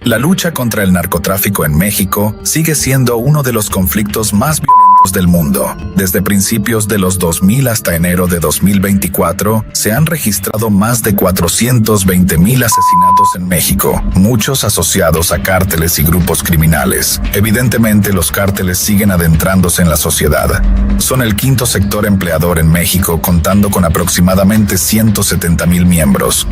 La lucha contra el narcotráfico en México sigue siendo uno de los conflictos más violentos del mundo. Desde principios de los 2000 hasta enero de 2024, se han registrado más de 420,000 asesinatos en México, muchos asociados a cárteles y grupos criminales. Evidentemente, los cárteles siguen adentrándose en la sociedad. Son el quinto sector empleador en México, contando con aproximadamente 170,000 miembros.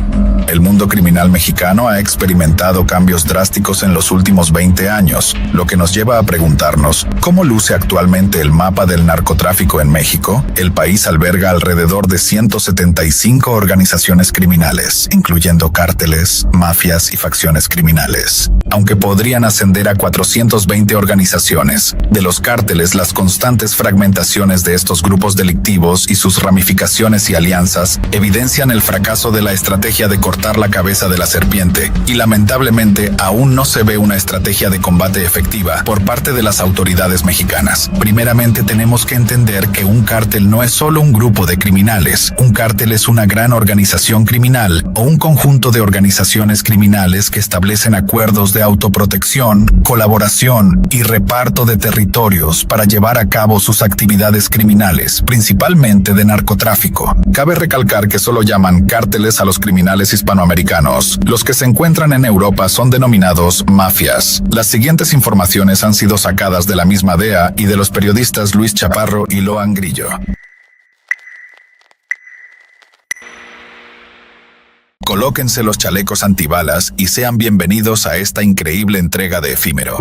El mundo criminal mexicano ha experimentado cambios drásticos en los últimos 20 años, lo que nos lleva a preguntarnos, ¿cómo luce actualmente el mapa del narcotráfico en México? El país alberga alrededor de 175 organizaciones criminales, incluyendo cárteles, mafias y facciones criminales, aunque podrían ascender a 420 organizaciones. De los cárteles, las constantes fragmentaciones de estos grupos delictivos y sus ramificaciones y alianzas evidencian el fracaso de la estrategia de cortar la cabeza de la serpiente, y lamentablemente aún no se ve una estrategia de combate efectiva por parte de las autoridades mexicanas. Primeramente, tenemos que entender que un cártel no es solo un grupo de criminales. Un cártel es una gran organización criminal o un conjunto de organizaciones criminales que establecen acuerdos de autoprotección, colaboración y reparto de territorios para llevar a cabo sus actividades criminales, principalmente de narcotráfico. Cabe recalcar que solo llaman cárteles a los criminales hispanoamericanos. Los que se encuentran en Europa son denominados mafias. Las siguientes informaciones han sido sacadas de la misma DEA y de los periodistas Luis Chaparro y Loan Grillo. Colóquense los chalecos antibalas y sean bienvenidos a esta increíble entrega de Efímero.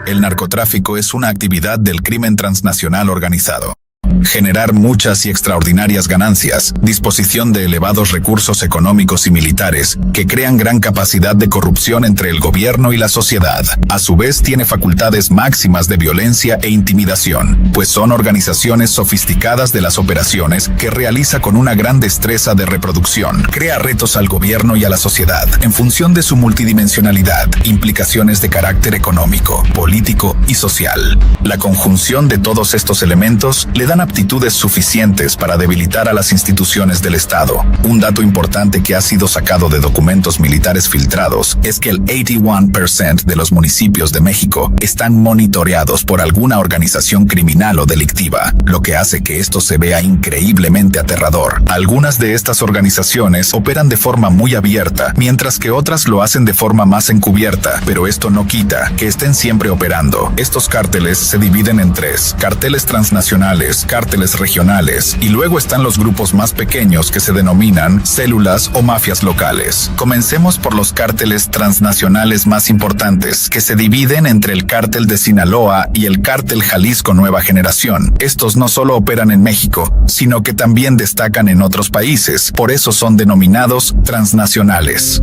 El narcotráfico es una actividad del crimen transnacional organizado. Generar muchas y extraordinarias ganancias, disposición de elevados recursos económicos y militares, que crean gran capacidad de corrupción entre el gobierno y la sociedad. A su vez, tiene facultades máximas de violencia e intimidación, pues son organizaciones sofisticadas de las operaciones que realiza con una gran destreza de reproducción. Crea retos al gobierno y a la sociedad, en función de su multidimensionalidad, implicaciones de carácter económico, político y social. La conjunción de todos estos elementos le dan aptitudes suficientes para debilitar a las instituciones del Estado. Un dato importante que ha sido sacado de documentos militares filtrados es que el 81% de los municipios de México están monitoreados por alguna organización criminal o delictiva, lo que hace que esto se vea increíblemente aterrador. Algunas de estas organizaciones operan de forma muy abierta, mientras que otras lo hacen de forma más encubierta, pero esto no quita que estén siempre operando. Estos cárteles se dividen en tres: carteles transnacionales, cárteles regionales, y luego están los grupos más pequeños que se denominan células o mafias locales. Comencemos por los cárteles transnacionales más importantes, que se dividen entre el cártel de Sinaloa y el cártel Jalisco Nueva Generación. Estos no solo operan en México, sino que también destacan en otros países, por eso son denominados transnacionales.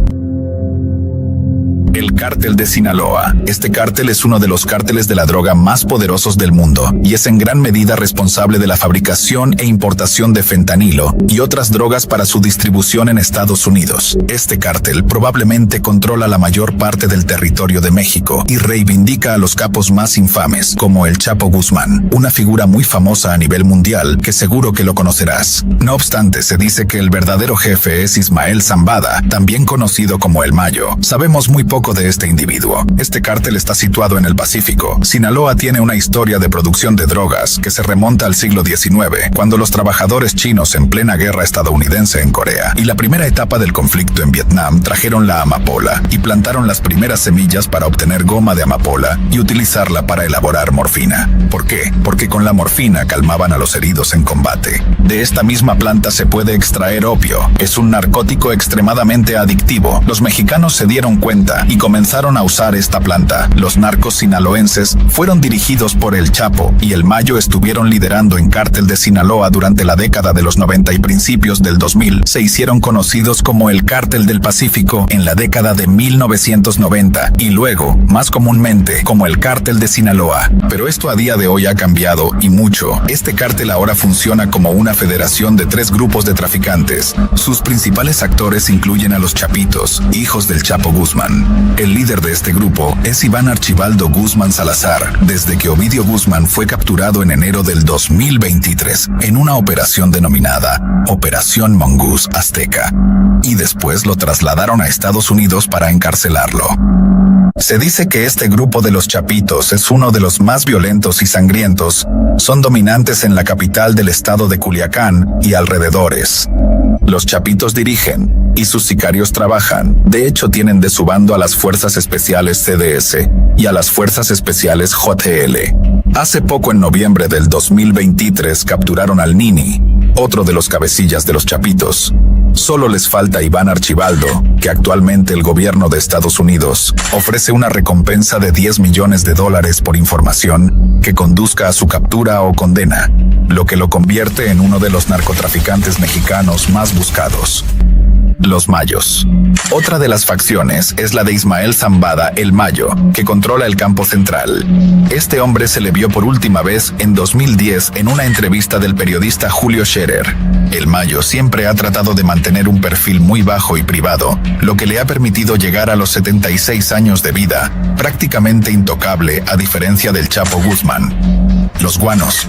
El cártel de Sinaloa. Este cártel es uno de los cárteles de la droga más poderosos del mundo y es en gran medida responsable de la fabricación e importación de fentanilo y otras drogas para su distribución en Estados Unidos. Este cártel probablemente controla la mayor parte del territorio de México y reivindica a los capos más infames, como el Chapo Guzmán, una figura muy famosa a nivel mundial que seguro que lo conocerás. No obstante, se dice que el verdadero jefe es Ismael Zambada, también conocido como El Mayo. Sabemos muy poco de este individuo. Este cártel está situado en el Pacífico. Sinaloa tiene una historia de producción de drogas que se remonta al siglo XIX, cuando los trabajadores chinos en plena guerra estadounidense en Corea y la primera etapa del conflicto en Vietnam trajeron la amapola y plantaron las primeras semillas para obtener goma de amapola y utilizarla para elaborar morfina. ¿Por qué? Porque con la morfina calmaban a los heridos en combate. De esta misma planta se puede extraer opio. Es un narcótico extremadamente adictivo. Los mexicanos se dieron cuenta y comenzaron a usar esta planta. Los narcos sinaloenses fueron dirigidos por el Chapo y el Mayo estuvieron liderando en cártel de Sinaloa durante la década de los 90 y principios del 2000. Se hicieron conocidos como el Cártel del Pacífico en la década de 1990 y luego, más comúnmente, como el Cártel de Sinaloa. Pero esto a día de hoy ha cambiado y mucho. Este cártel ahora funciona como una federación de 3 grupos de traficantes. Sus principales actores incluyen a los Chapitos, hijos del Chapo Guzmán, El líder de este grupo es Iván Archibaldo Guzmán Salazar, desde que Ovidio Guzmán fue capturado en enero del 2023 en una operación denominada Operación Mongoose Azteca, y después lo trasladaron a Estados Unidos para encarcelarlo. Se dice que este grupo de los Chapitos es uno de los más violentos y sangrientos. Son dominantes en la capital del estado de Culiacán y alrededores. Los Chapitos dirigen y sus sicarios trabajan. De hecho, tienen de su bando a las Fuerzas Especiales CDS y a las Fuerzas Especiales JL. Hace poco, en noviembre del 2023, capturaron al Nini, otro de los cabecillas de los Chapitos. Solo les falta Iván Archibaldo, que actualmente el gobierno de Estados Unidos ofrece una recompensa de $10 millones por información que conduzca a su captura o condena, lo que lo convierte en uno de los narcotraficantes mexicanos más buscados. Los Mayos. Otra de las facciones es la de Ismael Zambada el Mayo, que controla el campo central. Este hombre se le vio por última vez en 2010 en una entrevista del periodista Julio Scherer. El Mayo siempre ha tratado de mantener un perfil muy bajo y privado, lo que le ha permitido llegar a los 76 años de vida, prácticamente intocable a diferencia del Chapo Guzmán. Los Guanos.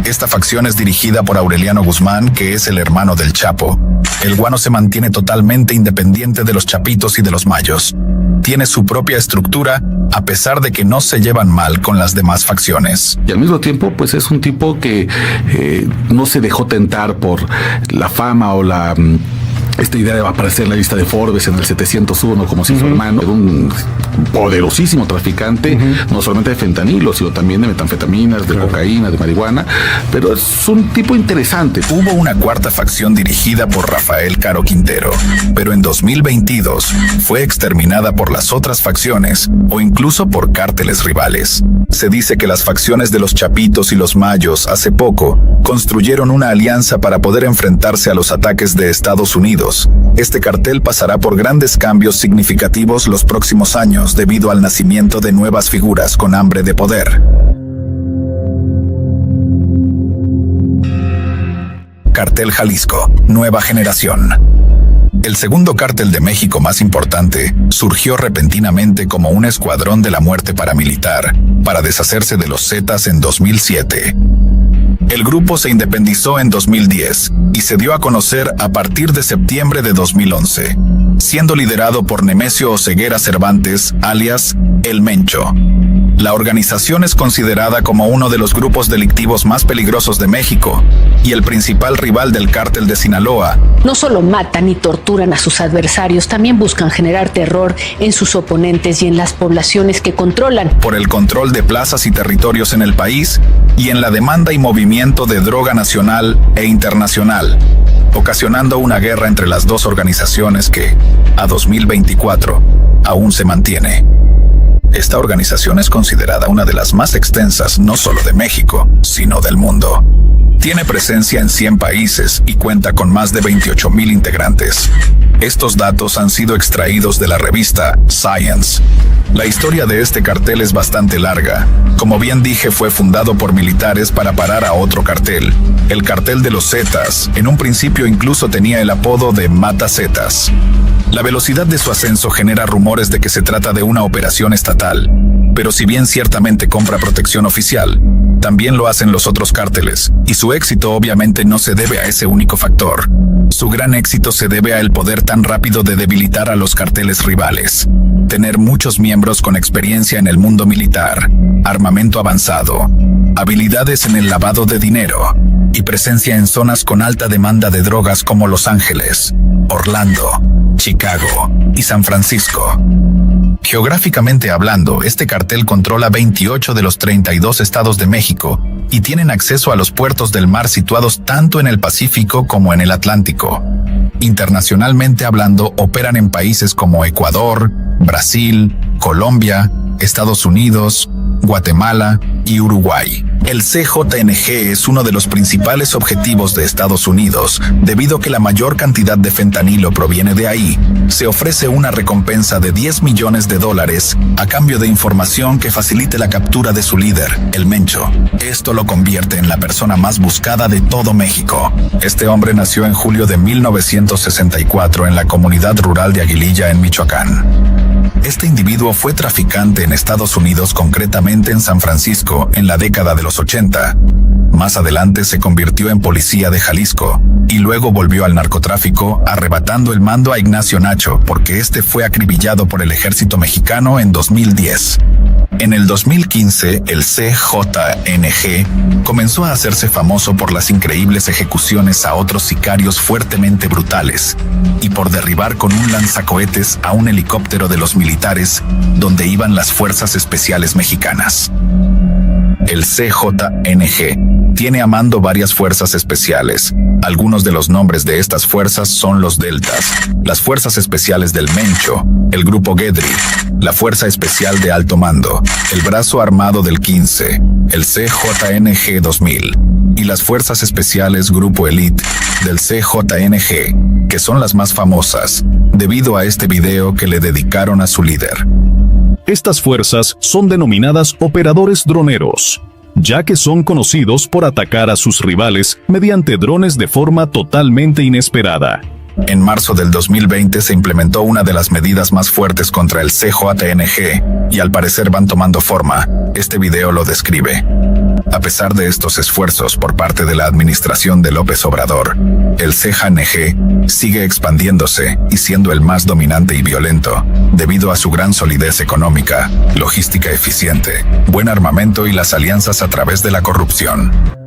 Esta facción es dirigida por Aureliano Guzmán, que es el hermano del Chapo. El Guano se mantiene totalmente independiente de los Chapitos y de los Mayos. Tiene su propia estructura, a pesar de que no se llevan mal con las demás facciones. Y al mismo tiempo, pues es un tipo que no se dejó tentar por la fama o esta idea de aparecer en la lista de Forbes en el 701 como si su hermano era un poderosísimo traficante, no solamente de fentanilo, sino también de metanfetaminas, de cocaína, de marihuana, pero es un tipo interesante. Hubo una cuarta facción dirigida por Rafael Caro Quintero, pero en 2022 fue exterminada por las otras facciones o incluso por cárteles rivales. Se dice que las facciones de los Chapitos y los Mayos hace poco construyeron una alianza para poder enfrentarse a los ataques de Estados Unidos. Este cartel pasará por grandes cambios significativos los próximos años debido al nacimiento de nuevas figuras con hambre de poder. Cartel Jalisco, nueva generación. El segundo cártel de México más importante surgió repentinamente como un escuadrón de la muerte paramilitar para deshacerse de los Zetas en 2007. El grupo se independizó en 2010 y se dio a conocer a partir de septiembre de 2011, siendo liderado por Nemesio Oseguera Cervantes, alias El Mencho. La organización es considerada como uno de los grupos delictivos más peligrosos de México y el principal rival del cártel de Sinaloa. No solo matan y torturan a sus adversarios, también buscan generar terror en sus oponentes y en las poblaciones que controlan. Por el control de plazas y territorios en el país y en la demanda y movimiento de droga nacional e internacional, ocasionando una guerra entre las dos organizaciones que, a 2024, aún se mantiene. Esta organización es considerada una de las más extensas no solo de México, sino del mundo. Tiene presencia en 100 países y cuenta con más de 28,000 integrantes. Estos datos han sido extraídos de la revista Science. La historia de este cartel es bastante larga. Como bien dije, fue fundado por militares para parar a otro cartel, el cartel de los Zetas. En un principio incluso tenía el apodo de Mata Zetas. La velocidad de su ascenso genera rumores de que se trata de una operación estatal, pero si bien ciertamente compra protección oficial, también lo hacen los otros cárteles, y su éxito obviamente no se debe a ese único factor. Su gran éxito se debe al poder tan rápido de debilitar a los carteles rivales, tener muchos miembros con experiencia en el mundo militar, armamento avanzado, habilidades en el lavado de dinero y presencia en zonas con alta demanda de drogas como Los Ángeles, Orlando, Chicago y San Francisco. Geográficamente hablando, este cartel controla 28 de los 32 estados de México y tienen acceso a los puertos del mar situados tanto en el Pacífico como en el Atlántico. Internacionalmente hablando, operan en países como Ecuador, Brasil, Colombia, Estados Unidos, Guatemala y Uruguay. El CJNG es uno de los principales objetivos de Estados Unidos, debido a que la mayor cantidad de fentanilo proviene de ahí. Se ofrece una recompensa de $10 millones a cambio de información que facilite la captura de su líder, el Mencho. Esto lo convierte en la persona más buscada de todo México. Este hombre nació en julio de 1964 en la comunidad rural de Aguililla, en Michoacán. Este individuo fue traficante en Estados Unidos, concretamente en San Francisco, en la década de los 80. Más adelante se convirtió en policía de Jalisco, y luego volvió al narcotráfico, arrebatando el mando a Ignacio Nacho, porque este fue acribillado por el ejército mexicano en 2010. En el 2015, el CJNG comenzó a hacerse famoso por las increíbles ejecuciones a otros sicarios fuertemente brutales, y por derribar con un lanzacohetes a un helicóptero de los militares donde iban las fuerzas especiales mexicanas. El CJNG tiene a mando varias fuerzas especiales. Algunos de los nombres de estas fuerzas son los Deltas, las Fuerzas Especiales del Mencho, el Grupo Guedry, la Fuerza Especial de Alto Mando, el Brazo Armado del 15, el CJNG 2000, y las Fuerzas Especiales Grupo Elite del CJNG, que son las más famosas, debido a este video que le dedicaron a su líder. Estas fuerzas son denominadas operadores droneros, ya que son conocidos por atacar a sus rivales mediante drones de forma totalmente inesperada. En marzo del 2020 se implementó una de las medidas más fuertes contra el CJNG, y al parecer van tomando forma. Este video lo describe. A pesar de estos esfuerzos por parte de la administración de López Obrador, el CJNG sigue expandiéndose y siendo el más dominante y violento, debido a su gran solidez económica, logística eficiente, buen armamento y las alianzas a través de la corrupción.